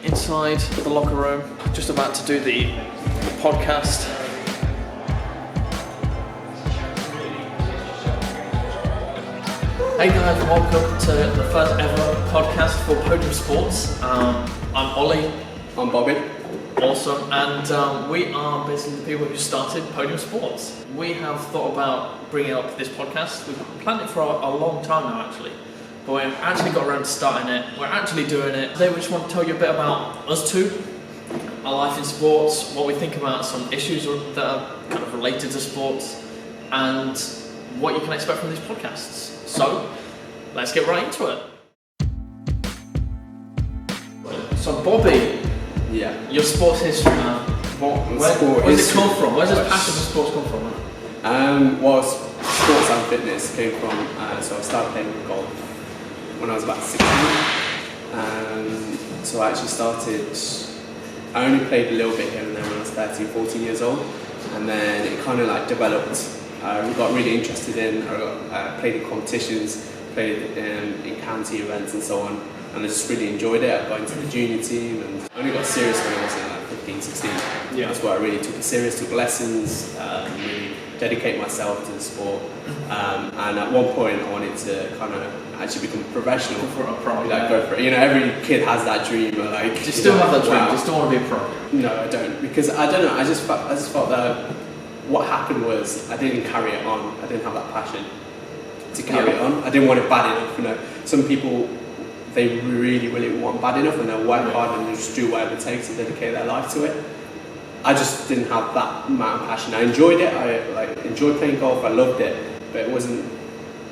inside the locker room, just about to do the podcast. Hey guys, welcome to the first ever podcast for Podium Sports. I'm Oli. I'm Bobby. Awesome, and we are basically the people who started Podium Sports. We have thought about bringing up this podcast. We've planned it for a long time now, actually. But we've actually got around to starting it. We're actually doing it. Today we just want to tell you a bit about us two, our life in sports, what we think about some issues that are kind of related to sports, and what you can expect from these podcasts. So, let's get right into it. So Bobby, your sports history now. Where does it come from? Where does this passion for sports come from? Well, sports and fitness came from, so I started playing golf when I was about 16. So I actually I only played a little bit here and there when I was 13, 14 years old. And then it kind of like developed. I got really interested in, I played in competitions, played in county events and so on. And I just really enjoyed it. I got into the junior team and I only got serious when I was like 15, 16. Yeah. That's where I really took it serious, took lessons, really dedicate myself to the sport. And at one point I wanted to kind of actually become professional. For a pro. Go for it. You know, every kid has that dream. But like, do you still have that dream? Wow. Do you still want to be a pro? No, I don't. Because I don't know, I just felt that what happened was I didn't carry it on. I didn't have that passion to carry it on. I didn't want it bad enough. You know, some people, they really want bad enough and they'll work hard and they'll just do whatever it takes to dedicate their life to it. I just didn't have that amount of passion. I enjoyed it. I enjoyed playing golf. I loved it, but it wasn't.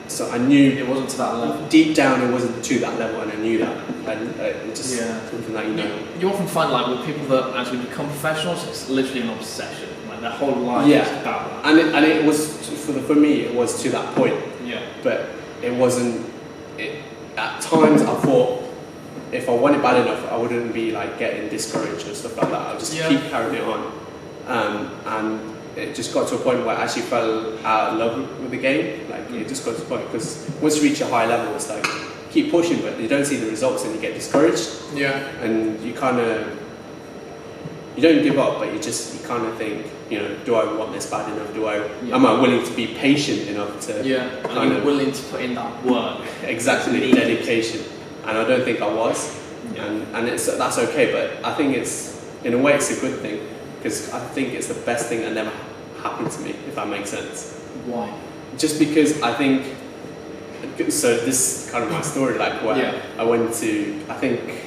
So I knew it wasn't to that level. Deep down, it wasn't to that level, and I knew that. And it's just something that you know. You often find like with people that actually become professionals, it's literally an obsession. Like their whole life is about that. And it was for me. It was to that point. Yeah. But it wasn't. At times, I thought if I wanted bad enough, I wouldn't be like getting discouraged and stuff like that. I'll just keep carrying it on. And it just got to a point where I actually fell out of love with the game. Like it just got to a point because once you reach a high level, it's like keep pushing, but you don't see the results and you get discouraged. Yeah. And you kind of you don't give up, but you kind of think, you know, do I want this bad enough? Am I willing to be patient enough to? Yeah. Are you willing to put in that work? Exactly, dedication. And I don't think I was. Yeah. And that's okay, but I think in a way it's a good thing because I think it's the best thing that never happened to me, if that makes sense. Why? Just because I think, so this is kind of my story, like where I went to, I think,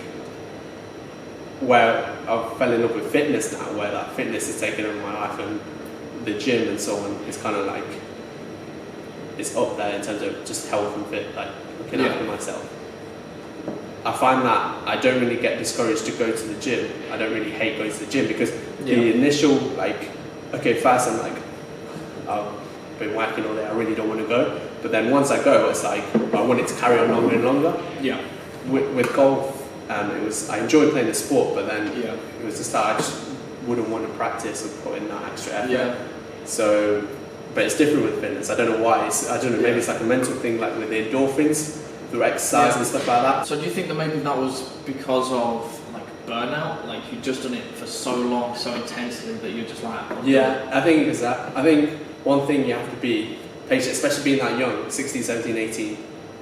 where I fell in love with fitness now, where like fitness has taken over my life and the gym and so on is kind of like, it's up there in terms of just health and fit, like looking after myself. I find that I don't really get discouraged to go to the gym. I don't really hate going to the gym because the initial first I'm like, I've been working all day, I really don't want to go. But then once I go, it's like, I want it to carry on longer and longer. Yeah. With golf, I enjoyed playing the sport, but then it was just that I just wouldn't want to practice and put in that extra effort. Yeah. So, but it's different with fitness. I don't know why. I don't know, maybe it's like a mental thing, like with the endorphins, through exercise and stuff like that. So do you think that maybe that was because of like burnout? Like you'd just done it for so long, so intensely that you're just like... I think it's that. I think one thing you have to be patient, especially being that young, 16, 17, 18,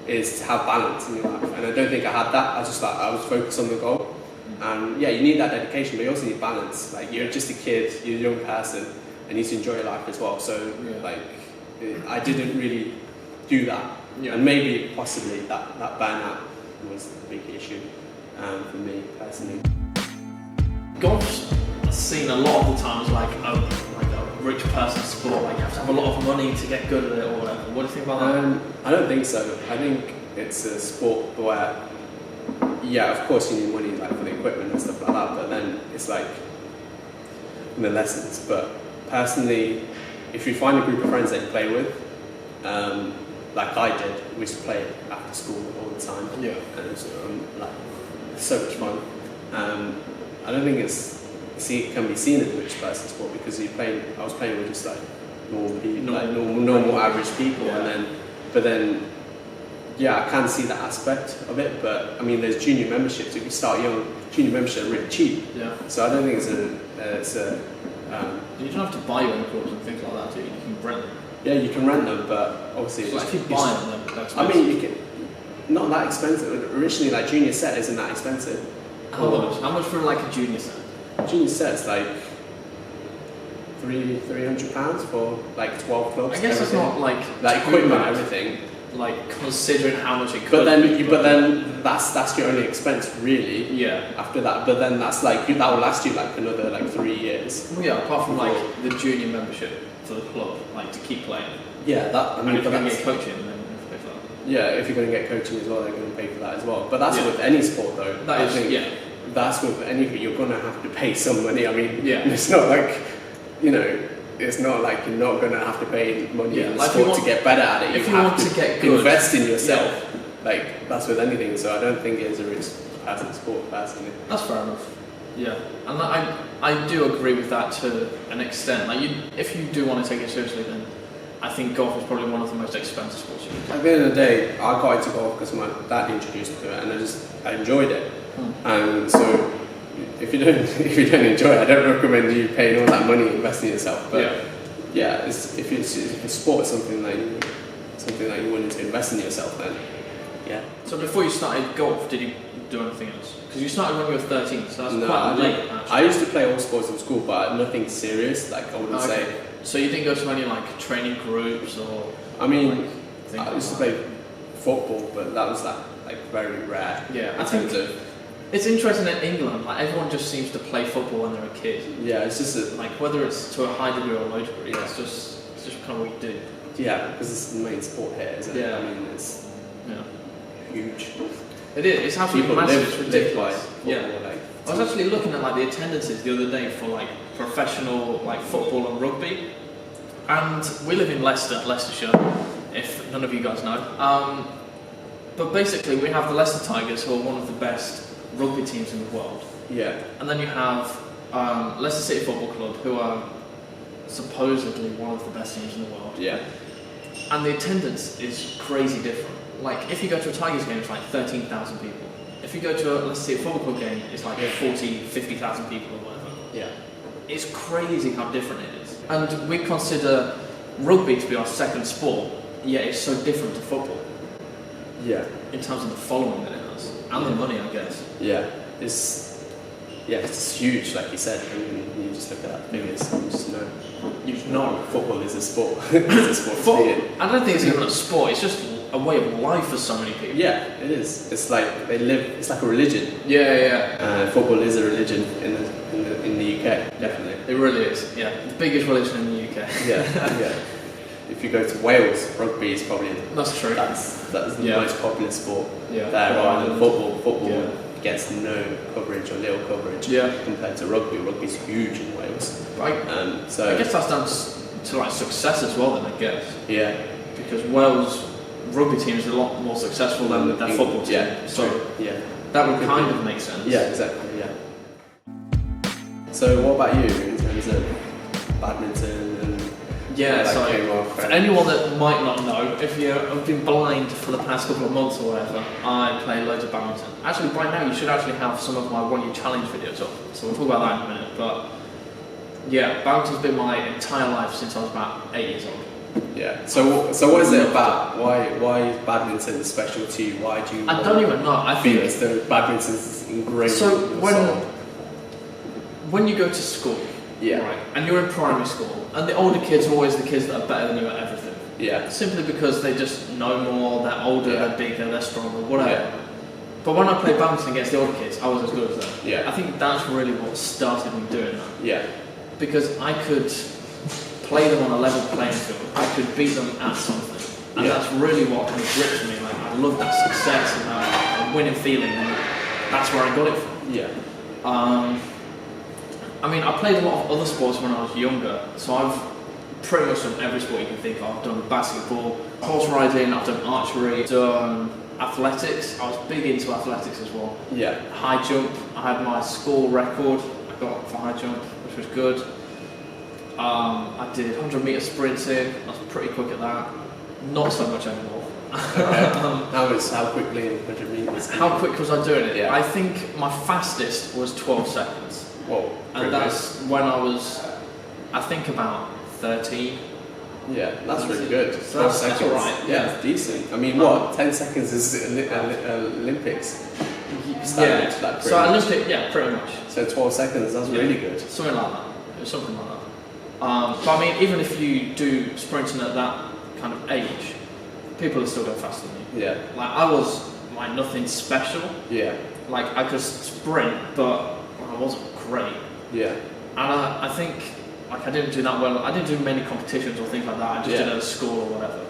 is to have balance in your life. And I don't think I had that. I was focused on the goal. And you need that dedication, but you also need balance. Like you're just a kid, you're a young person, and you need to enjoy your life as well. So I didn't really do that. Yeah. And maybe, possibly, that burnout was a big issue for me personally. Golf's seen a lot of the times like a rich person's sport. Like you have to have a lot of money to get good at it or whatever. What do you think about that? I don't think so. I think it's a sport where, of course you need money like for the equipment and stuff like that. But then it's like the lessons. But personally, if you find a group of friends that you play with. Like I did, we used to play after school all the time. Yeah. And it was so much fun. I don't think it can be seen as a rich person sport because I was playing with just like normal people, normal average people, but then yeah, I can see that aspect of it, but I mean, there's junior memberships. If you start young, junior memberships are really cheap. Yeah. So I don't think it's a you don't have to buy your own clubs and things like that, do you? You can rent them. yeah, you can rent them, but obviously, So if you buy them, then that's I mean, you can not that expensive. Originally, like junior set isn't that expensive. How much for like a junior set? Junior set's like £300 for like 12 clubs. I guess it's not like equipment, bad, everything. like considering how much it could. But then that's your only expense really. Yeah. After that, but then that's like that will last you like another like 3 years. Well, yeah. Apart from like the junior membership for the club, like to keep playing. Yeah, that I mean, and if you're going to get coaching, then you have to pay for that. Yeah, if you're going to get coaching as well, they're going to pay for that as well. But that's with any sport though. I think that's with anything. You're going to have to pay some money. I mean, it's not like, you know, it's not like you're not going to have to pay money in the sport to get better at it. If you want to get good, invest in yourself. Like that's with anything. So I don't think it's a risk passing sport personally. That's fair enough. Yeah, and I do agree with that to an extent. Like if you do want to take it seriously, then I think golf is probably one of the most expensive sports you can do. At the end of the day, I got into golf because my dad introduced me to it, and I enjoyed it. And so, if you don't enjoy it, I don't recommend you paying all that money investing in yourself. But yeah, if sport is something that you wanted to invest in yourself, then yeah. So before you started golf, did you do anything else? Because you started when you were 13, so that's quite late. Actually. I used to play all sports in school, but nothing serious. Like I wouldn't say. So you didn't go to any like training groups or? I mean, I used to play football, but that was like very rare. Yeah, I think it's interesting in England. Like everyone just seems to play football when they're a kid. Yeah, it's just like whether it's to a high degree or a low degree, it's just kind of what you do. Yeah, because it's the main sport here, isn't it? Yeah. I mean, it's huge. It is. It's absolutely massive. It's ridiculous. Football, like, I was actually looking at like the attendances the other day for like professional like football and rugby, and we live in Leicestershire, if none of you guys know. But basically, we have the Leicester Tigers, who are one of the best rugby teams in the world. Yeah. And then you have Leicester City Football Club, who are supposedly one of the best teams in the world. Yeah. And the attendance is crazy different. Like, if you go to a Tigers game, it's like 13,000 people. If you go to a Leicester City Football Club game, it's like 40, 50,000 people or whatever. Yeah. It's crazy how different it is. And we consider rugby to be our second sport, yet it's so different to football. Yeah. In terms of the following that it has. And the money, I guess. Yeah. It's huge, like you said. I mean, you just look at that figures and you just know football is a sport. It's a sport. I don't think it's even a sport, it's just a way of life for so many people. Yeah, it is. It's like they live. It's like a religion. Yeah. Football is a religion in the UK, definitely. It really is. Yeah, the biggest religion in the UK. Yeah. If you go to Wales, rugby is probably that's true. That's the most popular sport there, rather than football. Football gets no coverage or little coverage compared to rugby. Rugby's huge in Wales. So I guess that's down to like success as well. Then I guess. Yeah. Because Wales rugby team is a lot more successful than their football team. Yeah. So that would kind of make sense. Yeah, exactly. Yeah. So what about you in terms of badminton and? Yeah, so for anyone that might not know, if you've been blind for the past couple of months or whatever, I play loads of badminton. Actually, right now you should actually have some of my 1 year challenge videos up, so we'll talk about that in a minute. But yeah, badminton's been my entire life since I was about 8 years old. Yeah. So what is it about? Why is badminton special to you? Why do you? I don't even know. I feel think as though badminton's ingrained. So in your soul. when you go to school. Yeah. Right. And you're in primary school, and the older kids are always the kids that are better than you at everything. Yeah. Simply because they just know more, they're older, they're bigger, they're stronger, whatever. Yeah. But when I played badminton against the older kids, I was as good as them. Yeah. I think that's really what started me doing that. Yeah. Because I could play them on a level playing field. I could beat them at something. And that's really what kind of gripped me. Like, I love that success and that winning feeling, and that's where I got it from. Yeah. I mean, I played a lot of other sports when I was younger, so I've pretty much done every sport you can think of. I've done basketball, horse riding, I've done archery, done athletics. I was big into athletics as well. Yeah. High jump, I had my school record I got for high jump, which was good. I did 100 metre sprinting, I was pretty quick at that. Not so much anymore. How quickly in 100 meters? How quick was I doing it? Yeah. I think my fastest was 12 seconds. Whoa. And that's when I was, I think, about 13. Yeah, that's really good. So that's alright. Yeah, it's decent. I mean, 10 seconds is Olympics standard. Yeah. Like, So Olympic, yeah, pretty much. So 12 seconds, that's really good. Something like that. It was something like that. But I mean, even if you do sprinting at that kind of age, people are still going faster than me. Yeah. Like I was like nothing special. Yeah. Like I could sprint, but I wasn't great. Yeah. And I think like I didn't do that well. I didn't do many competitions or things like that. I just did it at school or whatever.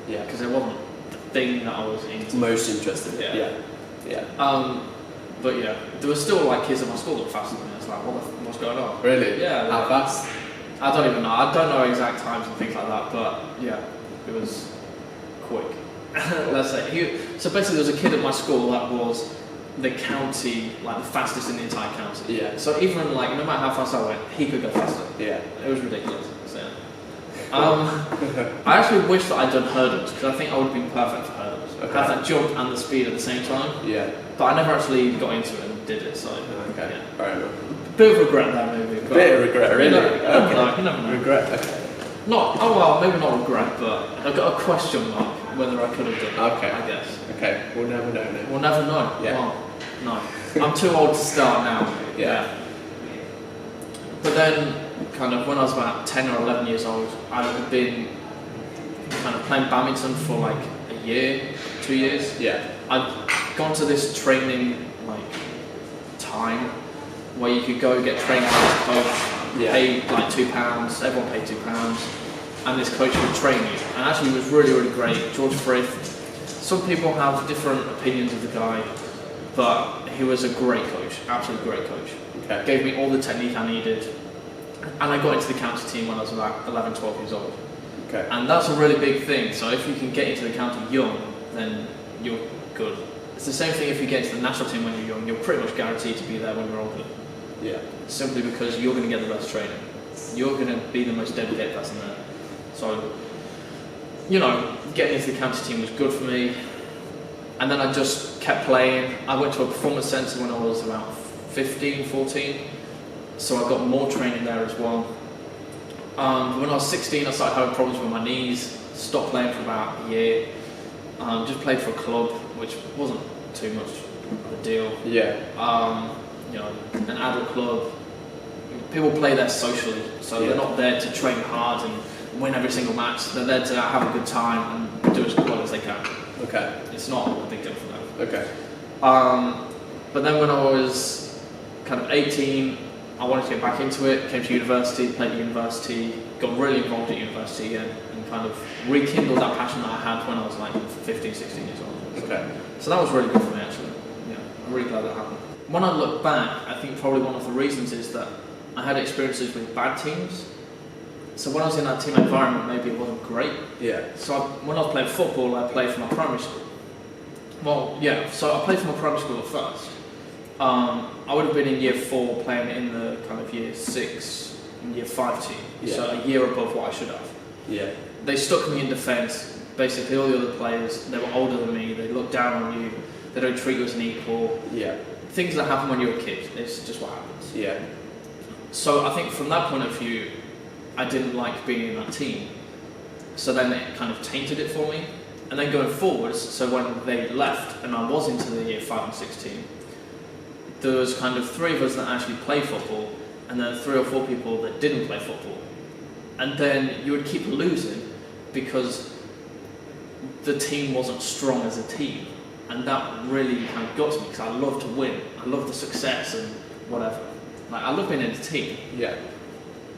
Yeah. Because it wasn't the thing that I was into. Most interested. Yeah. Yeah. But yeah, there were still like kids at my school that were faster than me. It's like, what's going on? Really? Yeah. How fast? I don't even know. I don't know exact times and things like that. But yeah, it was quick. Let's say. So basically, there was a kid at my school that was the county, like the fastest in the entire county. Yeah. So even like no matter how fast I went, he could go faster. Yeah. It was ridiculous. So, I actually wish that I'd done hurdles because I think I would have been perfect for hurdles. Okay. Have that jump and the speed at the same time. Yeah. But I never actually got into it and did it. So okay. Yeah. Fair enough. Bit of regret there, maybe. But Bit of regret, really. You never know. Regret. Okay. Not. Oh well, maybe not regret, but I've got a question mark whether I could have done it. Okay. I guess. Okay. We'll never know now. We'll never know. Yeah. Well, no. I'm too old to start now. Yeah. But then, kind of when I was about 10 or 11 years old, I had been kind of playing badminton for like a year, 2 years. Yeah. I'd gone to this training like time where you could go get trained by this coach, pay like £2, everyone paid £2, and this coach would train you. And actually, it was really, really great. George Frith. Some people have different opinions of the guy, but he was a great coach, absolutely great coach. Okay. Gave me all the technique I needed, and I got into the county team when I was about 11, 12 years old. Okay. And that's a really big thing. So if you can get into the county young, then you're good. It's the same thing if you get into the national team when you're young. You're pretty much guaranteed to be there when you're older. Yeah. Simply because you're going to get the best training. You're going to be the most dedicated person there. So, you know, getting into the county team was good for me. And then I just kept playing. I went to a performance centre when I was about 15, 14. So I got more training there as well. When I was 16, I started having problems with my knees. Stopped playing for about a year. Just played for a club, which wasn't too much of a deal. Yeah. You know, an adult club. People play there socially, so they're not there to train hard and win every single match. They're there to have a good time and do as well as they can. Okay. It's not a big deal for them. Okay. But then when I was kind of 18, I wanted to get back into it. Came to university, played at university, got really involved at university again, and kind of rekindled that passion that I had when I was like 15, 16 years old. Okay. So that was really good for me actually. Yeah, I'm really glad that happened. When I look back, I think probably one of the reasons is that I had experiences with bad teams. So when I was in that team environment, maybe it wasn't great. Yeah. So when I was playing football, I played for my primary school. Well, yeah, so I played for my primary school at first. I would have been in year 4 playing in the kind of year 6 and year 5 team. Yeah. So a year above what I should have. Yeah. They stuck me in defence. Basically all the other players, they were older than me, they look down on you, they don't treat you as an equal. Yeah. Things that happen when you're a kid, it's just what happens. Yeah. So I think from that point of view, I didn't like being in that team. So then it kind of tainted it for me. And then going forwards, so when they left and I was into the year 5 and 6 team, there was kind of 3 of us that actually played football, and then 3 or 4 people that didn't play football. And then you would keep losing because the team wasn't strong as a team. And that really kind of got to me because I love to win. I love the success and whatever. Like I love being in a team. Yeah.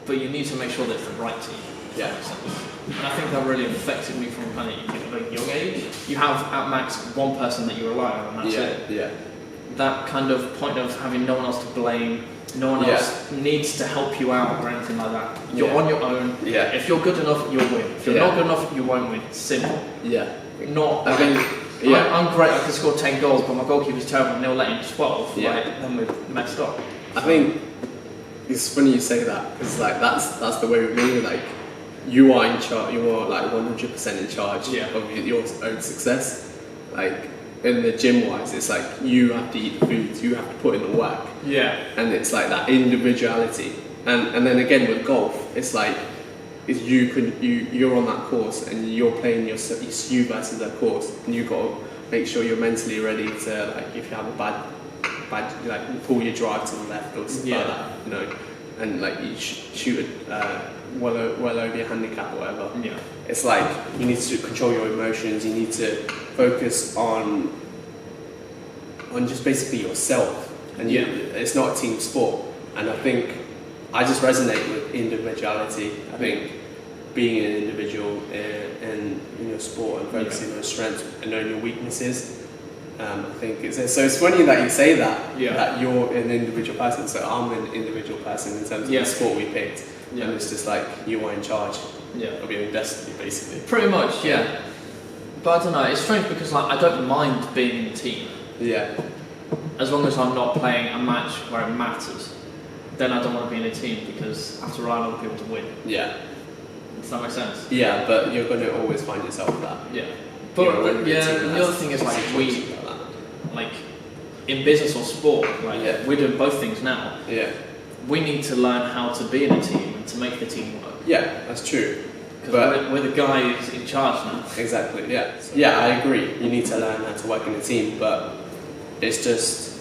But you need to make sure that it's the right team. Yeah. And I think that really affected me from kind of a young age. You have at max one person that you rely on, and that's it. Yeah. That kind of point of having no one else to blame, no one else needs to help you out or anything like that. You're on your own. Yeah. If you're good enough, you'll win. If you're not good enough, you won't win. Simple. Yeah. Not. I think. Yeah. I'm great. I can score 10 goals, but my goalkeeper's terrible, and they'll let in 12. Yeah. Like, then we're messed up. I think it's funny you say that because like that's the way with me. Like you are in charge. You are like 100% in charge Yeah. of your own success. Like in the gym wise, it's like you have to eat the foods, you have to put in the work, Yeah. and it's like that individuality. And then again with golf, it's like you're on that course and you're playing it's you versus that course, and you got to make sure you're mentally ready to, like, if you have a bad like, you pull your drive to the left or something like that, you know, and like you shoot it well over your handicap or whatever. Yeah. It's like you need to control your emotions. You need to focus on just basically yourself, and it's not a team sport. And I think I just resonate with individuality. I think being an individual in your sport and focusing on strengths and knowing your weaknesses. I think it's funny that you say that, that you're an individual person. So I'm an individual person in terms of the sport we picked, and it's just like you are in charge of your own destiny, basically. Pretty much, yeah. But I don't know, it's strange because like I don't mind being in a team. Yeah. As long as I'm not playing a match where it matters, then I don't want to be in a team because I have to rely on other people to win. Yeah. Does that make sense? Yeah, but you're going to always find yourself that. Yeah. But the other thing is like like in business or sport, like we're doing both things now. Yeah. We need to learn how to be in a team and to make the team work. Yeah, that's true. Because we're the guys in charge now. Exactly, yeah. So, yeah, I agree. You need to learn how to work in a team, but it's just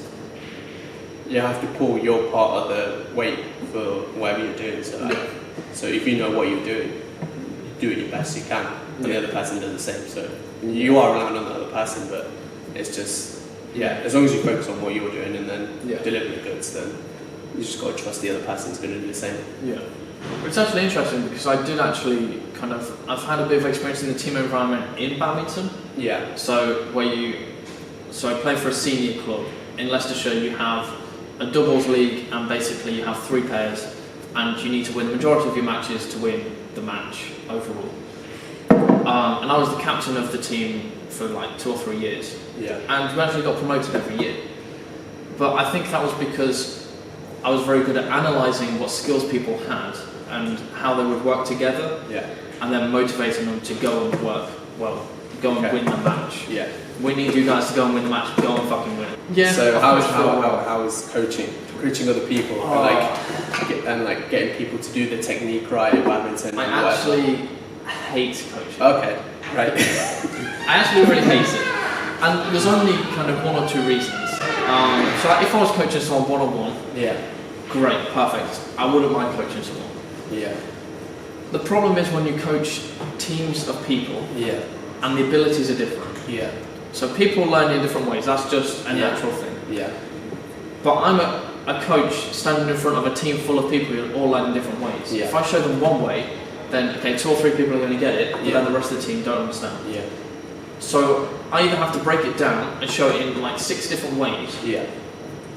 you have to pull your part of the weight for whatever you're doing. So if you know what you're doing, you do it your best you can, and the other person does the same. So you are relying on the other person, but it's just as long as you focus on what you're doing and then deliver the goods, then you just got to trust the other person's going to do the same. Yeah. It's actually interesting because I did actually I've had a bit of experience in the team environment in badminton. Yeah. So I play for a senior club in Leicestershire. You have a doubles league, and basically you have 3 pairs, and you need to win the majority of your matches to win the match overall. And I was the captain of the team for like 2 or 3 years. Yeah. And we actually got promoted every year. But I think that was because I was very good at analysing what skills people had and how they would work together. Yeah. And then motivating them to go and work well, go and win the match. Yeah. We need you guys to go and win the match, go and fucking win it. Yeah. So how is coaching other people and like getting people to do the technique right in badminton? I actually hate coaching. Okay, right. I actually really hate it. And there's only kind of 1 or 2 reasons. So if I was coaching someone one-on-one, great, perfect. I wouldn't mind coaching someone. Yeah. The problem is when you coach teams of people, and the abilities are different. Yeah. So people learn in different ways. That's just a natural thing. Yeah. But I'm a coach standing in front of a team full of people who all learn in different ways. Yeah. If I show them one way, then 2 or 3 people are going to get it, but then the rest of the team don't understand. Yeah. So I either have to break it down and show it in like 6 different ways. Yeah.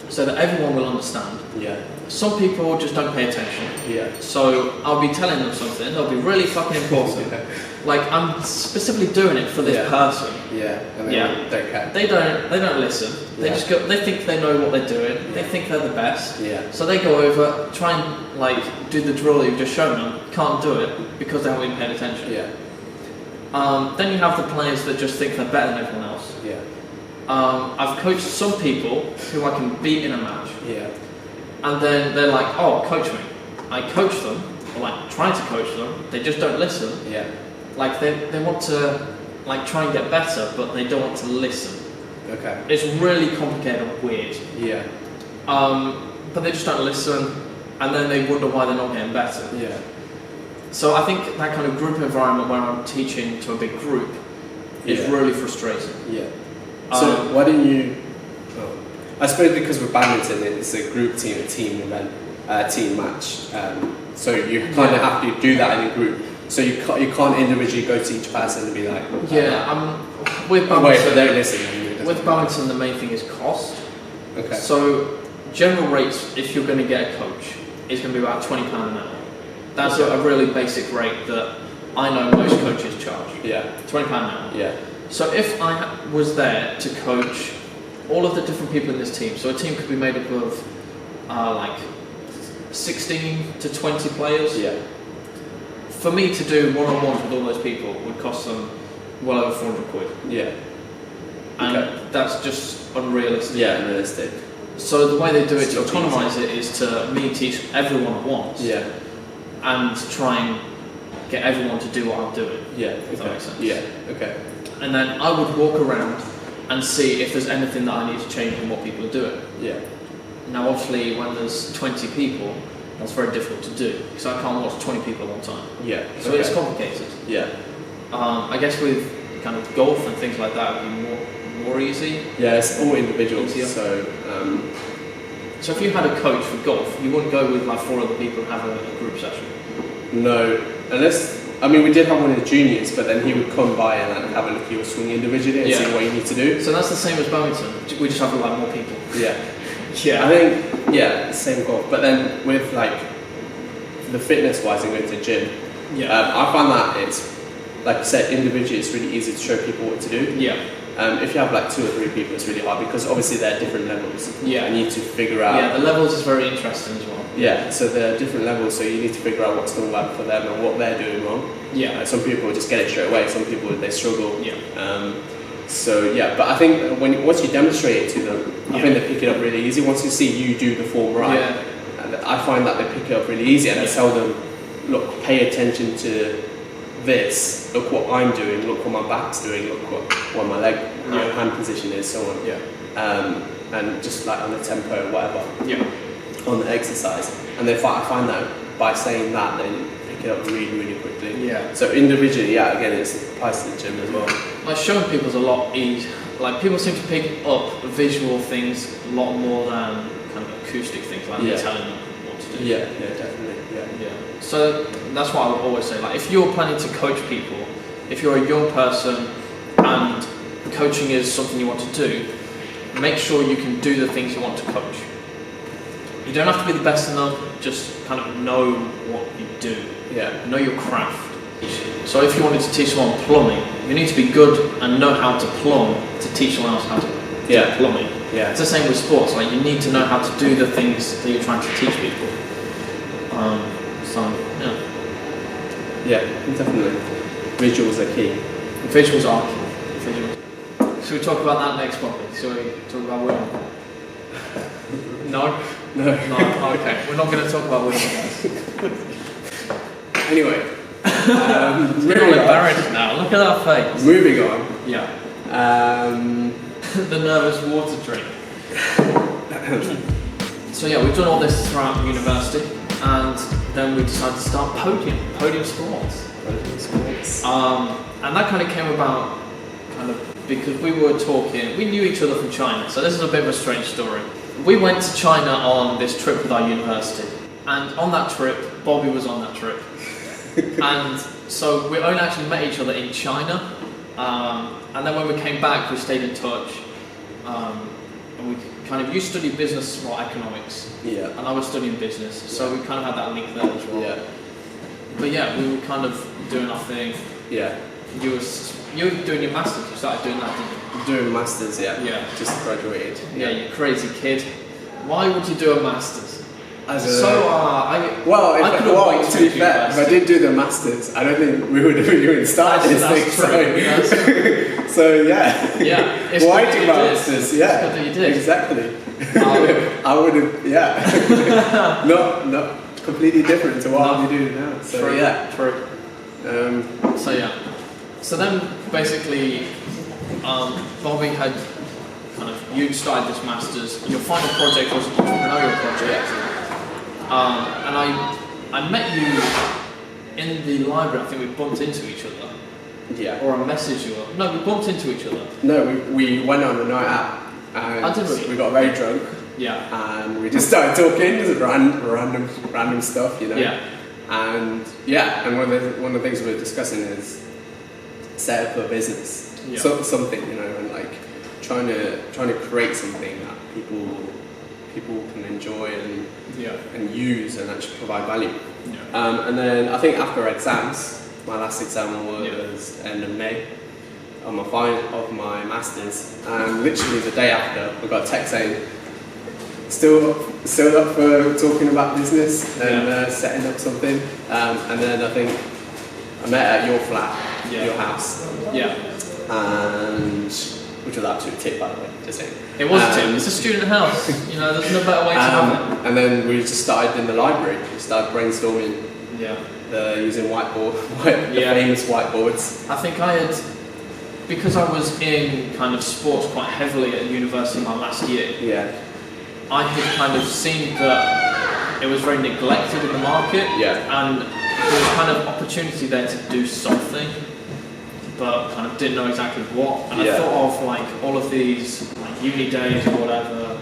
So that everyone will understand. Yeah. Some people just don't pay attention. Yeah. So I'll be telling them something, they'll be really fucking important. Like I'm specifically doing it for this person. Yeah. And they don't care. They don't listen. They just go, they think they know what they're doing. They think they're the best. Yeah. So they go over, try and like do the drill that you've just shown them, can't do it because they haven't even paid attention. Yeah. Then you have the players that just think they're better than everyone else. Yeah. I've coached some people who I can beat in a match. Yeah. And then they're like, oh, coach me. I coach them, or like try to coach them, they just don't listen. Yeah. Like they want to like try and get better, but they don't want to listen. Okay. It's really complicated and weird. Yeah. But they just don't listen, and then they wonder why they're not getting better. Yeah. So I think that kind of group environment where I'm teaching to a big group is really frustrating. Yeah. So why didn't you? I suppose because with badminton, it's a group team, a team event, team match. So you kind of have to do that in a group. So you can't individually go to each person and be like. With badminton. Wait, but don't listen. With badminton, the main thing is cost. Okay. So general rates, if you're going to get a coach, is going to be about £20 an hour. That's a really basic rate that I know most coaches charge. Yeah. £20 an hour. Yeah. So if I was there to coach all of the different people in this team, so a team could be made up of like 16 to 20 players. Yeah. for me to do one-on-ones with all those people would cost them well over 400 quid. Yeah. And Okay. that's just unrealistic. Yeah, unrealistic. So the way they do it It's to not economise it is to me teach everyone at once. Yeah. And try and get everyone to do what I'm doing. Yeah. If that makes sense. Yeah. Okay. And then I would walk around and see if there's anything that I need to change in what people are doing. Yeah. Now, obviously, when there's 20 people, that's very difficult to do because I can't watch 20 people at one time. Yeah. So it's complicated. Yeah. I guess with kind of golf and things like that, it'd be more easy. Yeah, it's all individuals. Easier. So, if you had a coach for golf, you wouldn't go with like 4 other people and have a group session. no, unless we did have one in the juniors, but then he would come by and like, have a look at your swing individually and see what you need to do. So that's the same as badminton. We just have like more people. Yeah. Yeah. I think same golf. But then with like the fitness wise and going to the gym, I find that it's like you said, individually it's really easy to show people what to do. Yeah. If you have like 2 or 3 people, it's really hard because obviously they're different levels. Yeah. And you need to figure out. Yeah, the levels is very interesting as well. Yeah, so they're different levels, so you need to figure out what's going to work for them and what they're doing wrong. Yeah. Some people just get it straight away. Some people they struggle. Yeah. But I think once you demonstrate it to them, I think they pick it up really easy. Once you see you do the form right, and I find that they pick it up really easy, and I tell them, look, pay attention to this. Look what I'm doing. Look what my back's doing. Look what my leg, hand position is, so on. Yeah. And just like on the tempo or whatever. Yeah. On the exercise, and I find that by saying that, they pick it up really, really quickly. Yeah. So individually, again, it applies to the gym as well. Like showing people's a lot easier. Like people seem to pick up visual things a lot more than kind of acoustic things, like me telling them what to do. Yeah, definitely. Yeah. So that's what I would always say. Like if you're planning to coach people, if you're a young person and coaching is something you want to do, make sure you can do the things you want to coach. You don't have to be the best in them, just kind of know what you do. Yeah. Know your craft. So if you wanted to teach someone plumbing, you need to be good and know how to plumb to teach someone else how to do plumbing. Yeah. It's the same with sports. Like you need to know how to do the things that you're trying to teach people. Yeah, definitely. Visuals are key. Visuals are key. Visuals. Should we talk about that next Bobby? Should we talk about women? No? No. Okay. We're not going to talk about women, guys. Anyway. We're all embarrassed now. Look at that face. Moving on. Yeah. The nervous water drink. So we've done all this throughout university, and then we decided to start Podium Sports. And that kind of came about because we were talking, we knew each other from China, so this is a bit of a strange story. We went to China on this trip with our university, and on that trip, Bobby was on that trip. And so we only actually met each other in China, and then when we came back, we stayed in touch, and we you studied business or economics, and I was studying business, so we kind of had that link there as well. But we were kind of doing our thing. You were doing your masters. You started doing that, didn't you? Doing masters, just graduated. You crazy kid. Why would you do a masters? To be fair, if I did do the masters, I don't think we would have even started this thing. That's true. So yeah. It's why good do that you masters? did. Yeah, it's good that you did. Exactly. I would have. Not completely different to what I'm doing now. So True. So then basically, Bobby had you'd started this masters. Your final project was an entrepreneurial project. And I met you in the library. I think we bumped into each other. Or I messaged you. No, we bumped into each other. No, we went on a night out and we got very drunk. And we just started talking, just random stuff, And and one of the things we were discussing is set up a business, something, and like trying to create something that people can enjoy and use and actually provide value. And then I think after exams, my last exam was end of May of my masters, and literally the day after we got a text saying still up for talking about business and setting up something, and then I think I met at your flat, Yeah. your house, Yeah. and which was actually a tip, by the way, just saying. It was a tip. It's a student house. You know, there's no better way to have it. And then we just started in the library. We started brainstorming, Yeah. using the famous whiteboards. I think because I was in kind of sports quite heavily at university my last year, Yeah. I had kind of seen that it was very neglected in the market, and there was kind of opportunity there to do something, but kind of didn't know exactly what. And I thought of like all of these like uni days or whatever,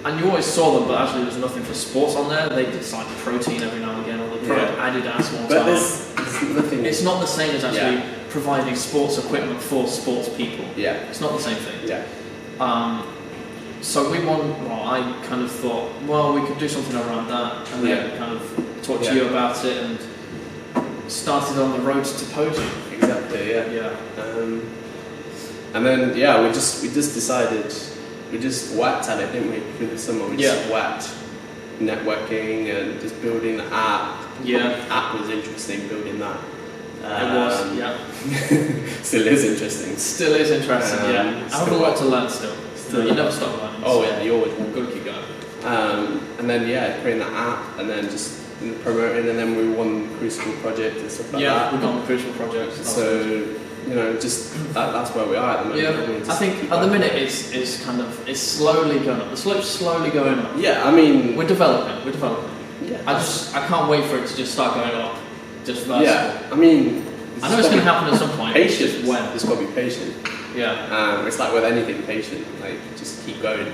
and you always saw them, but actually there was nothing for sports on there. They did like protein every now and again, or they put up Adidas one But time. there's nothing. It's not the same as actually providing sports equipment for sports people. Yeah. It's not the same thing. Yeah. So I kind of thought, well, we could do something around that, and then kind of talk to you about it, and started on the road to Podium. Exactly. Yeah. Yeah. And then we just decided, we just whacked at it, didn't we? Through the summer, we just whacked networking and just building the app. Yeah. The app was interesting, building that. It was. Yeah. Still is interesting. Still is interesting. Yeah. I have a lot to learn still. You never stop learning. Oh yeah, you always got to keep going. And then creating that app, and then just promoting, and then we won the Crucible project and stuff like that. Yeah, we got on the Crucible project. So just that's where we are at the moment. Yeah, I think at the minute it's kind of slowly going up. The slope's slowly going up. Yeah, I mean we're developing. Yeah. I can't wait for it to just start going up. Just vertical. Yeah, I mean I know it's going to happen at some point. Patience. Just when. Just got to be patient. Yeah. It's like with anything, patient. Like just keep going.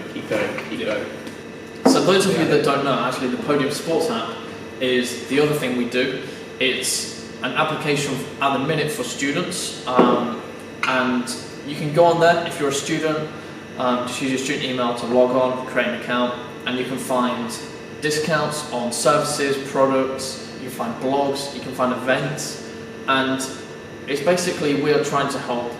So those of you that don't know, actually, the Podium Sports app is the other thing we do. It's an application at the minute for students, and you can go on there if you're a student. Just use your student email to log on, create an account, and you can find discounts on services, products. You can find blogs, you can find events, and it's basically we're trying to help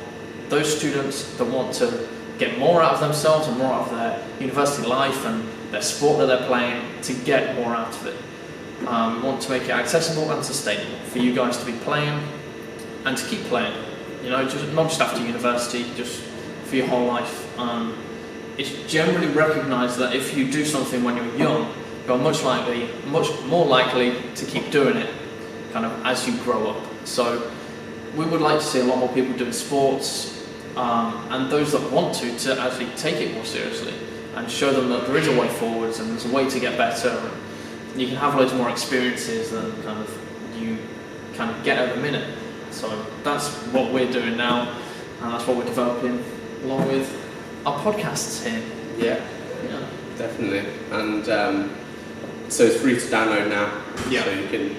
those students that want to get more out of themselves and more out of their university life and their sport that they're playing to get more out of it. We want to make it accessible and sustainable for you guys to be playing and to keep playing. You know, not just after university, just for your whole life. It's generally recognised that if you do something when you're young, you're much more likely to keep doing it kind of as you grow up. So we would like to see a lot more people doing sports, and those that want to actually take it more seriously and show them that there is a way forwards and there's a way to get better, and you can have loads more experiences than you get at the minute. So that's what we're doing now, and that's what we're developing along with our podcasts here. Yeah. Definitely. And so it's free to download now. Yeah. So you can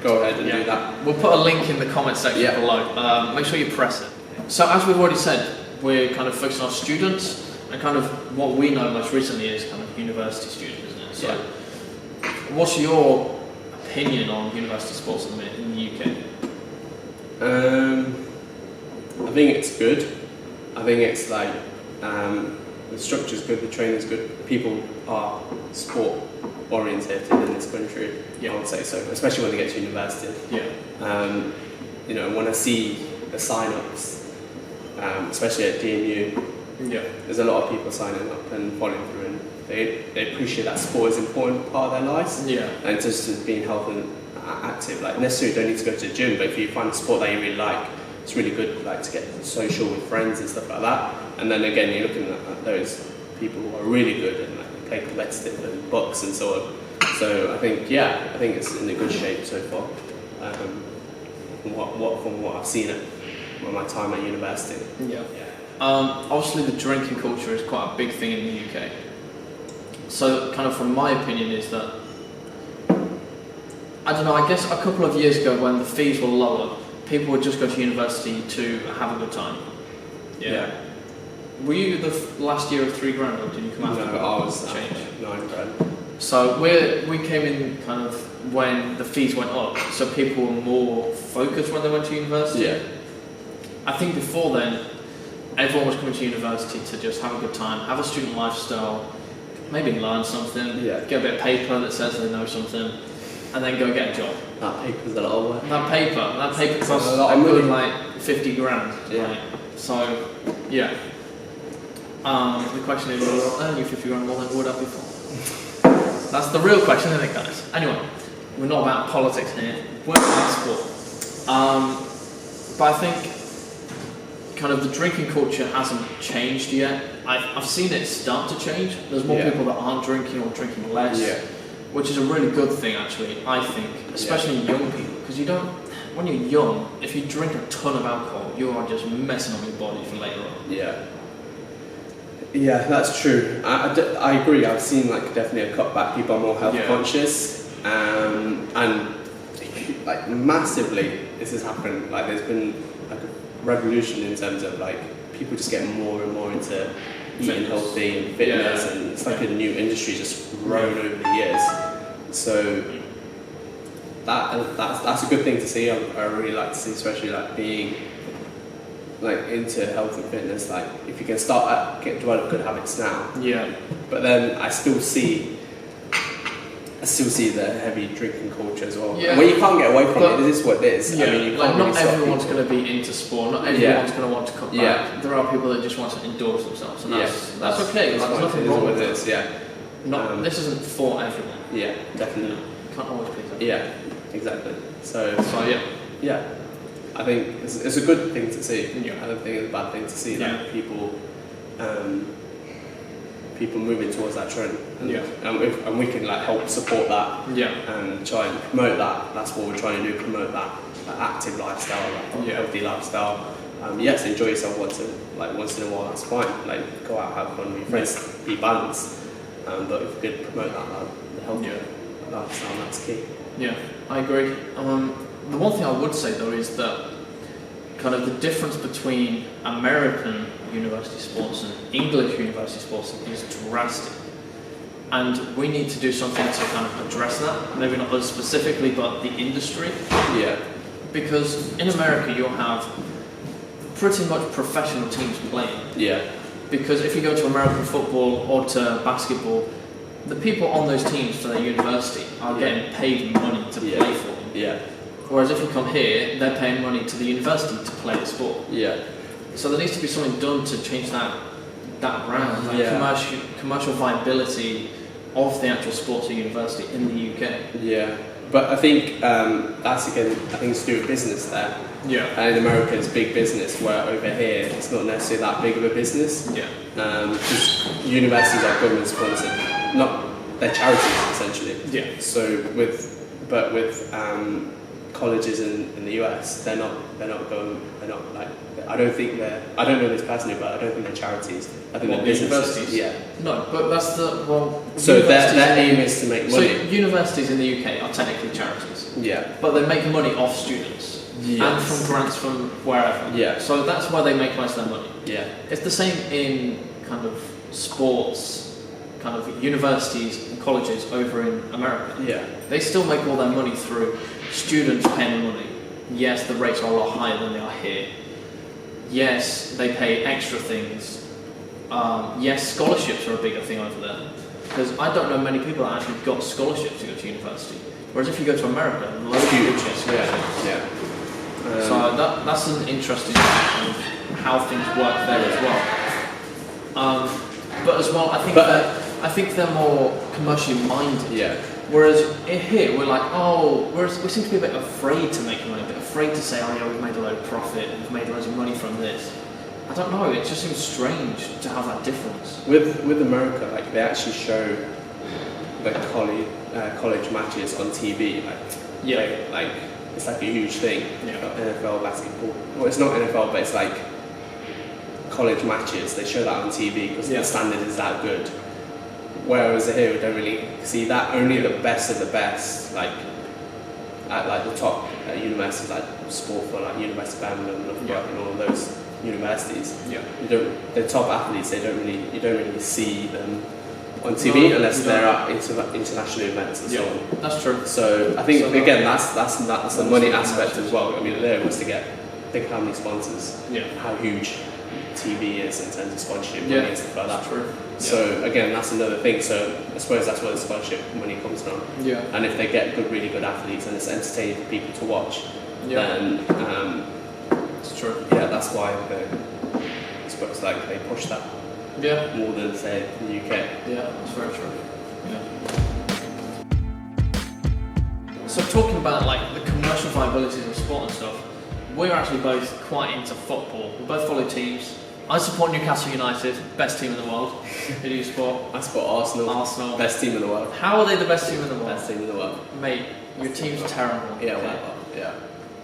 go ahead and do that. We'll put a link in the comment section below. Make sure you press it. So as we've already said, we're kind of focusing on students, and kind of what we know most recently is kind of university students, isn't it? So what's your opinion on university sports at the minute in the UK? I think it's good. I think it's like the structure's good, the training's good. People are sport orientated in this country. I would say so, especially when they get to university. When I see the sign-ups, especially at DMU, there's a lot of people signing up and following through, and they appreciate that sport is an important part of their lives. And just as being healthy and active, like necessarily don't need to go to the gym, but if you find a sport that you really like, it's really good like to get social with friends and stuff like that. And then again, you're looking at those people who are really good and like play competitive and box and so on. So I think it's in a good shape so far. From what I've seen at my time at university. Obviously the drinking culture is quite a big thing in the UK. So kind of from my opinion is that, I don't know, I guess a couple of years ago when the fees were lower, people would just go to university to have a good time. Were you the last year of £3,000, or did you come after? No, I was change? £9,000. So we came in kind of when the fees went up, so people were more focused when they went to university. I think before then, everyone was coming to university to just have a good time, have a student lifestyle, maybe learn something, get a bit of paper that says they know something. and then go get a job. That paper's a lot of work. That paper costs a lot a of good money. like 50 grand. Yeah. Right? So, yeah. The question is, will I earn you 50 grand more than I would have before? That's the real question, isn't it, guys? Anyway, we're not about politics here. We're about sport. But I think kind of the drinking culture hasn't changed yet. I've seen it start to change. There's more people that aren't drinking or drinking less, which is a really good thing, actually, I think, especially young people, because you don't, when you're young, if you drink a ton of alcohol, you are just messing up your body for later on. Yeah, that's true. I agree. I've seen like definitely a cutback. People are more health conscious, and like massively, this has happened. Like there's been like a revolution in terms of like people just getting more and more into eating healthy and fitness, and it's like a new industry just grown over the years. So that's a good thing to see. I really like to see, especially like being like into health and fitness. Like if you can develop good habits now. But then I still see the heavy drinking culture as well. When you can't get away from it, it is what it is. I mean, you can't not everyone's going to be into sport. Not everyone's going to want to cut back. There are people that just want to endorse themselves, and that's okay. There's nothing wrong with it. This isn't for everyone. Yeah, definitely. Can't always please everyone. Yeah, exactly. So yeah. I think it's a good thing to see. Yeah. I don't think it's a bad thing to see that people moving towards that trend. And we can like help support that. And try and promote that. That's what we're trying to do. Promote that active lifestyle, healthy lifestyle. Yes, enjoy yourself once in a while. That's fine. Like go out, have fun with your friends, be balanced. But if we could promote the healthy lifestyle, that's key. Yeah, I agree. The one thing I would say though is that kind of the difference between American university sports and English university sports is drastic. And we need to do something to kind of address that. Maybe not us specifically, but the industry. Because in America you'll have pretty much professional teams playing. Because if you go to American football or to basketball, the people on those teams for their university are getting paid money to play for them. Whereas if you come here, they're paying money to the university to play the sport. So there needs to be something done to change that around, commercial viability of the actual sports at university in the UK. But I think that's again, I think it's to do with business there. And in America it's big business, where over here it's not necessarily that big of a business. Because universities are government sponsored, they're charities essentially. So with colleges in the US, they're not like, I don't know this personally, but I don't think they're charities. I think they're businesses. Universities? No, but that's so their aim is to make money. So universities in the UK are technically charities. But they make money off students. And from grants from wherever. So that's why they make most of their money. It's the same in kind of sports, kind of universities and colleges over in America. They still make all their money through students paying money. Yes, the rates are a lot higher than they are here. Yes, they pay extra things. Yes, scholarships are a bigger thing over there. Because I don't know many people that actually got scholarships to go to university. Whereas if you go to America, loads of people get scholarships. So that's an interesting kind of how things work there as well. But as well, I think they're more commercially minded. Whereas here we're like, we seem to be a bit afraid to make money, a bit afraid to say, we've made a load of profit, we've made loads of money from this. I don't know, it just seems strange to have that difference. With America, like they actually show the college matches on TV, like it's like a huge thing. NFL basketball. Well, it's not NFL, but it's like college matches. They show that on TV because the standard is that good. Whereas here we don't really see that. Only the best of the best, like at like the top universities, like sport for like University of Birmingham and all of those universities. The top athletes, you don't really see them on TV unless they're at international events and so on. That's true. So I think again that's the money aspect as well. I mean, they're able to think how many sponsors, how huge TV is in terms of sponsorship Yeah, money and stuff like that. that's true. So again, that's another thing. So I suppose that's where the sponsorship money comes from. Yeah. And if they get really good athletes and it's entertaining for people to watch, then it's true. yeah, that's why I suppose like they push that more than say the UK. Yeah, that's very true. Yeah. So talking about like the commercial viabilities of sport and stuff, we're actually both quite into football. We both follow teams. I support Newcastle United, best team in the world. Who do you support? I support Arsenal. Arsenal. Best team in the world. How are they the best team in the world? Best team in the world. Mate, your team's terrible. Yeah, okay. well, yeah.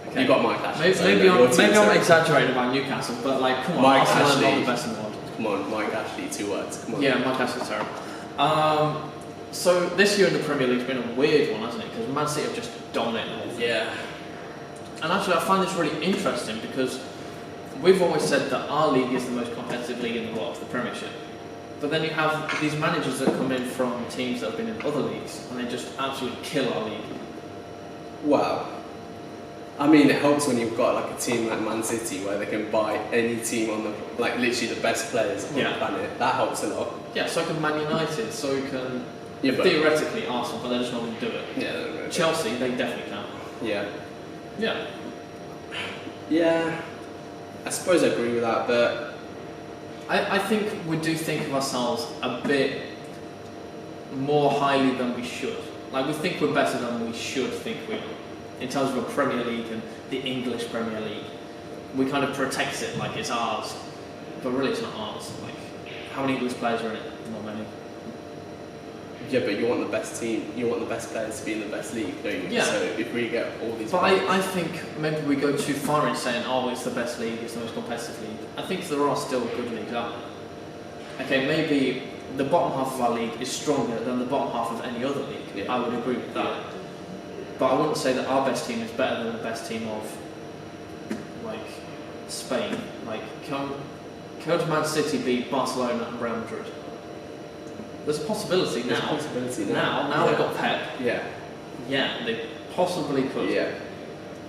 Okay. You got Mike Ashley. Maybe I'm exaggerating about Newcastle, but like, come on, Mike Arsenal are Ashley. not the best in the world. Come on, Mike Ashley, 2 words. Come on. Yeah, Mike Ashley's terrible. So this year in the Premier League's been a weird one, hasn't it? Because Man City have just dominated the whole thing. Yeah. And actually, I find this really interesting because we've always said that our league is the most competitive league in the world, the Premiership. But then you have these managers that come in from teams that have been in other leagues and they just absolutely kill our league. Wow. I mean, it helps when you've got like a team like Man City where they can buy any team on the, like literally the best players on the planet. That helps a lot. Yeah, so can Man United, so can but theoretically Arsenal, but they're just not going to do it. Yeah. Chelsea, they definitely can. Yeah. Yeah. Yeah. I suppose I agree with that, but I think we do think of ourselves a bit more highly than we should. Like, we think we're better than we should think we are. In terms of a Premier League and the English Premier League. We kind of protect it like it's ours. But really it's not ours. Like, how many English players are in it? Not many. yeah, but you want the best team, you want the best players to be in the best league, don't you? Yeah. So if we get all these But players, I think maybe we go too far in saying, oh, it's the best league, it's the most competitive league. I think there are still good leagues out there. Okay, maybe the bottom half of our league is stronger than the bottom half of any other league. Yeah. I would agree with that. But I wouldn't say that our best team is better than the best team of, like, Spain. Like, can Man City beat Barcelona and Real Madrid? There's a possibility there's now. a possibility Now they've got Pep. Yeah. Yeah, they possibly could. Yeah.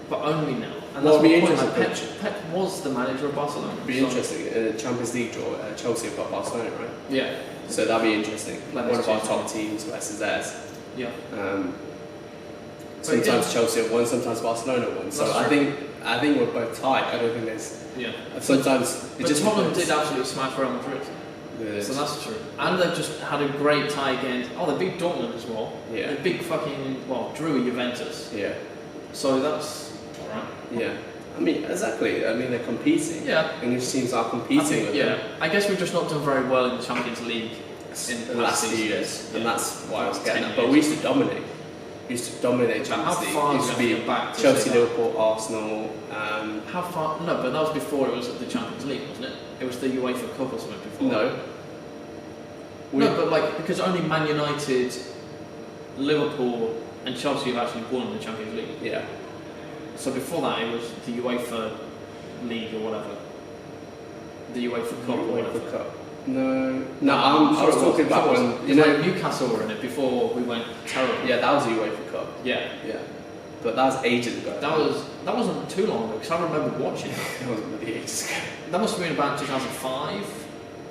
But only now. And Well, that's it'd be my point. Like, interesting. Pep was the manager of Barcelona. It'd be so- interesting. In the Champions League draw, Chelsea have got Barcelona, right? Yeah. So that'd be interesting. Like One this of our season. top teams versus theirs. Yeah. Sometimes Chelsea have won, sometimes Barcelona have won. So That's I true. think we're both tight. I don't think there's. Yeah. Sometimes it But just Tottenham depends. did absolutely smash Real Madrid. Yeah, So that's true. And they've just had a great tie against. Oh, they beat Dortmund as well. Yeah. They beat drew Juventus. Yeah. So that's alright. Yeah. I mean, exactly. I mean, they're competing. Yeah. English teams are I competing think, with yeah. them I guess we've just not done very well in the Champions League in the last few seasons. years, and Yeah. that's why I was getting 10 that. But we used to dominate. We used to dominate Champions How League. far It used do to you have be to go back to Chelsea, say that? Liverpool, Arsenal. How far? No, but that was before it was at the Champions League, wasn't it? It was the UEFA Cup or something before. No. No, but like, because only Man United, Liverpool, and Chelsea have actually won the Champions League. Yeah. So before that, it was the UEFA League or whatever. The UEFA Cup or whatever. UEFA Cup. No. No, I'm I sure was it talking about Sure it when was. you know. Like Newcastle were in it before we went terrible. Yeah, that was the UEFA Cup. Yeah. Yeah. But that was ages ago. That wasn't too long ago because I remember watching that. That wasn't really ages ago. That must have been about 2005,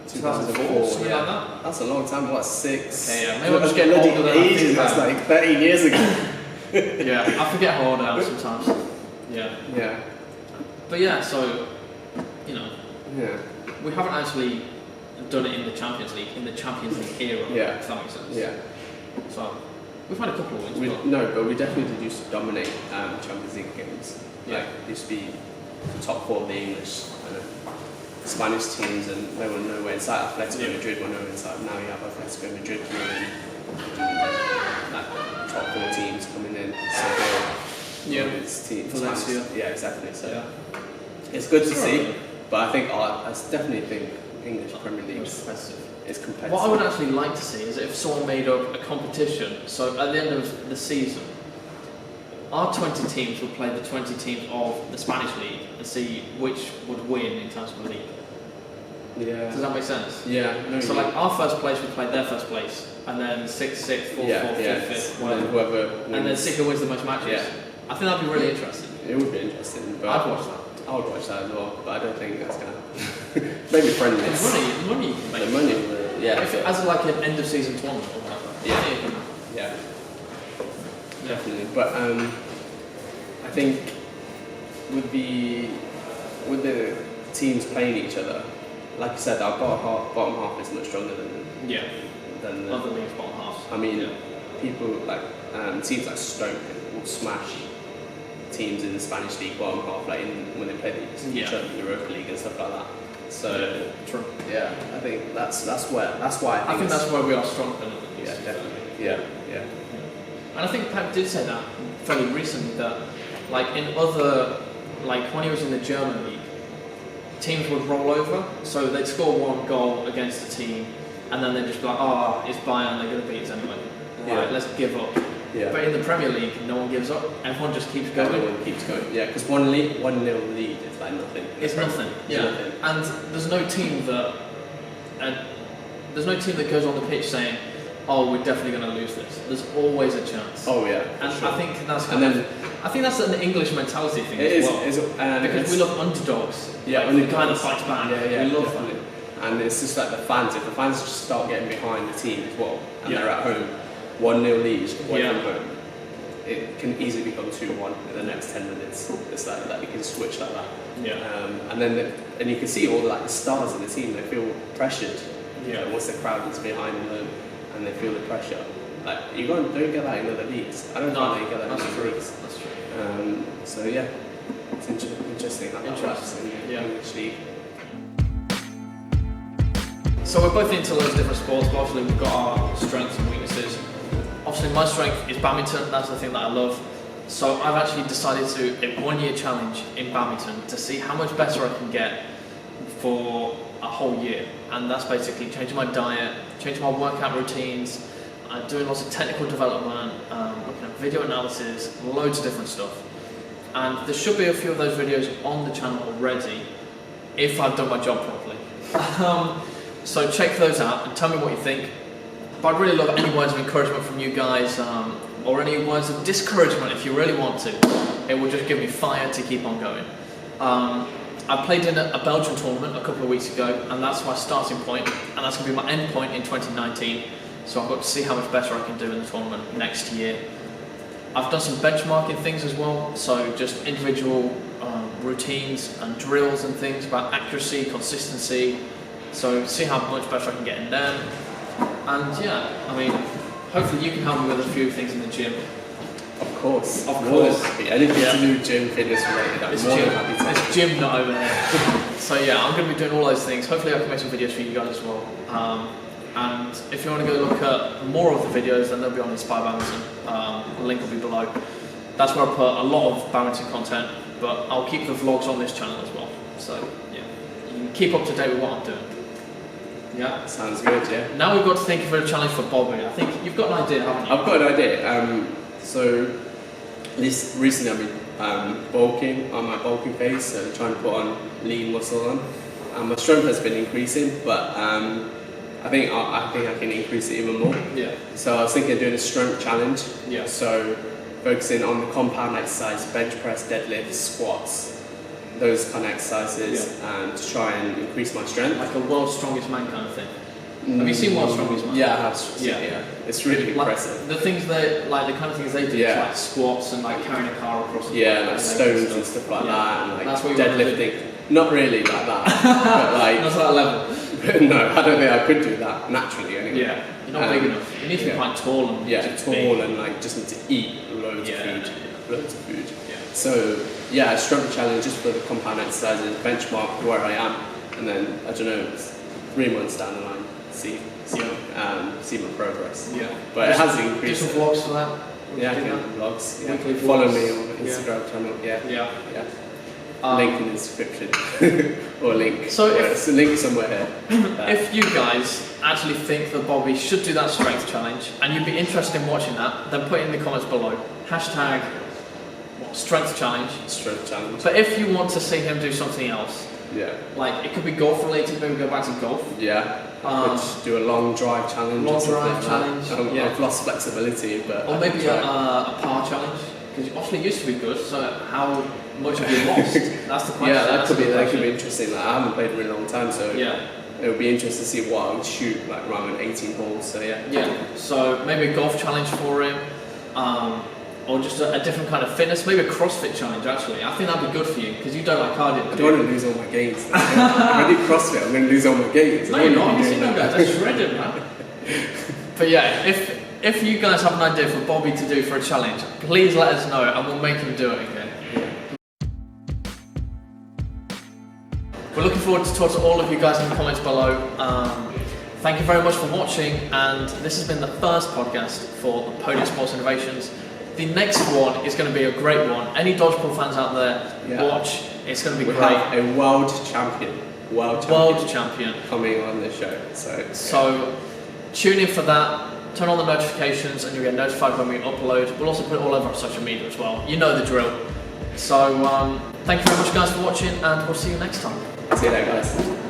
2004, something yeah. like that. That's a long time. What, 6? Okay, yeah. Maybe I'm That's just getting bloody older than I ages. think That's I am. like 13 years ago. Yeah, I forget how old I am sometimes. Yeah. Yeah. But yeah, so, you know, Yeah. we haven't actually done it in the Champions League, in the Champions League era, Yeah. if that makes sense. Yeah. So, we've had a couple of wins. but No, but we definitely did used to dominate Champions League games. Yeah. Like, used to be the top 4 of the English Spanish teams, and they were nowhere inside. Atletico Madrid were nowhere inside. Now you have Atletico Madrid coming in, like top 4 teams coming in. So Yeah. it's teams. Valencia. Yeah, exactly. So yeah. it's good to Sure. see, but I think I definitely think English Premier League It's competitive. is competitive. What I would actually like to see is if someone made up a competition, so at the end of the season, our 20 teams would play the 20 teams of the Spanish league and see which would win in terms of the league. Yeah. Does that make sense? Yeah. No, So like our first place would play their first place, and then 6th, 6th, 4th, 4th, 5th, 5th, And then whatever. whoever And then wins. Sika wins the most matches. Yeah. I think that'd be really interesting. It would be interesting, but I'd watch that. I would watch that as well, but I don't think that's gonna happen. Maybe friendlies. The money you can make. The money, yeah. If it, as like an end of season tournament or whatever. Yeah. Definitely. But I think with the teams playing each other, like you said, our bottom half is much stronger than the other leagues' bottom halves. I mean, people like teams like Stoke will smash teams in the Spanish league bottom half, like when they play each other in the Europa League and stuff like that. So true. Yeah, I think that's why I think that's where we are stronger than others. Yeah, definitely. Yeah. And I think Pep did say that fairly recently, that like in other, like when he was in the German league, teams would roll over, so they'd score one goal against a team, and then they'd just be like, oh, it's Bayern, they're going to beat us anyway. Right, let's give up. Yeah. But in the Premier League, no one gives up. Everyone just keeps going. Everyone keeps going. Yeah, because 1-0 lead is like nothing. It's nothing. Yeah. Nothing. And there's no team that goes on the pitch saying, "Oh, we're definitely going to lose this." There's always a chance. Oh yeah. And sure. I think that's an English mentality thing as well. Because we love underdogs. Yeah, like the guy that fights back. Yeah, we love definitely. And it's just like the fans. If the fans just start getting behind the team as well, and they're at home, 1-0 lead away from home, it can easily become 2-1 in the next 10 minutes. It's like that. You can switch like that. Yeah. And then you can see all the stars in the team. They feel pressured. Yeah. Once the crowd is behind them, and they feel the pressure. Like you don't get that in other leagues. I don't think you get that in other leagues. That's true. So yeah, it's interesting how that works in the English league. So we're both into loads of different sports, but obviously we've got our strengths and weaknesses. Obviously my strength is badminton, that's the thing that I love. So I've actually decided to a 1-year challenge in badminton to see how much better I can get for a whole year. And that's basically changing my diet, changing my workout routines, doing lots of technical development, looking at video analysis, loads of different stuff. And there should be a few of those videos on the channel already if I've done my job properly. So check those out and tell me what you think. But I'd really love any words of encouragement from you guys, or any words of discouragement if you really want to. It will just give me fire to keep on going. I played in a Belgian tournament a couple of weeks ago, and that's my starting point, and that's going to be my end point in 2019. So I've got to see how much better I can do in the tournament next year. I've done some benchmarking things as well, so just individual routines and drills and things about accuracy, consistency. So see how much better I can get in them. And yeah, I mean, hopefully you can help me with a few things in the gym. Of course. Yeah. Anything to do gym, fitness related, I'm more than happy to. It's gym not over here. So yeah, I'm going to be doing all those things. Hopefully I can make some videos for you guys as well. And if you want to go look at more of the videos, then they'll be on Inspire Badminton. The link will be below. That's where I put a lot of badminton content, but I'll keep the vlogs on this channel as well. So yeah, you can keep up to date with what I'm doing. Yeah. Sounds good, yeah. Now we've got to think of a challenge for Bobby. I think you've got an idea, haven't you? I've got an idea. So recently I've been bulking on my bulking phase, so trying to put on lean muscle on. And my strength has been increasing, but I think I can increase it even more. Yeah. So I was thinking of doing a strength challenge. Yeah. So focusing on the compound exercise, bench press, deadlift, squats, those kind of exercises, to try and increase my strength. Like a world's strongest man kind of thing. Have you seen World's Strongest Man? Yeah, I have. Yeah. It's really impressive. The things they like, the kind of things they do, is like squats and like carrying a car across. Like stones and stuff like that, and like that's what deadlifting. Not really like that, but like not to that level. No, I don't think I could do that naturally anyway. Yeah, you're not big enough. You need to be quite tall and tall big. and like just need to eat loads of food. Loads of food. Yeah. So yeah, strength challenge just for the compound exercises, benchmark where I am, and then I don't know, 3 months down the line, see my progress. Yeah. But it has increased. Do some vlogs for that. Yeah, I can do vlogs. Yeah. Weekly Follow vlogs. me on the Instagram channel. Yeah. Link in the description or link. So it's a link somewhere here. If you guys actually think that Bobby should do that strength challenge and you'd be interested in watching that, then put it in the comments below. Hashtag strength challenge. Strength challenge. But if you want to see him do something else, like it could be golf related, maybe go back to golf. Yeah. Could do a long drive challenge. Long drive challenge. I've lost flexibility, but or maybe a par challenge. Because obviously it used to be good, so how much have you lost? That's the question. Yeah, that could be interesting. Like, I haven't played for a long time, so it would be interesting to see what I would shoot like around 18 holes. So yeah. So maybe a golf challenge for him, or just a different kind of fitness. Maybe a CrossFit challenge. Actually, I think that'd be good for you because you don't like cardio. I don't want to lose all my gains. If I do CrossFit, I'm going to lose all my gains. No, you're not. You see, no guys, that's shredded, man. But yeah, if you guys have an idea for Bobby to do for a challenge, please let us know and we'll make him do it. Okay. We're looking forward to talk to all of you guys in the comments below. Thank you very much for watching, and this has been the first podcast for the Podium Sports Innovations. The next one is going to be a great one. Any dodgeball fans out there, watch. It's going to be great. Have a world champion coming on the show. So tune in for that. Turn on the notifications, and you'll get notified when we upload. We'll also put it all over our social media as well. You know the drill. So thank you very much, guys, for watching, and we'll see you next time. See you later, guys.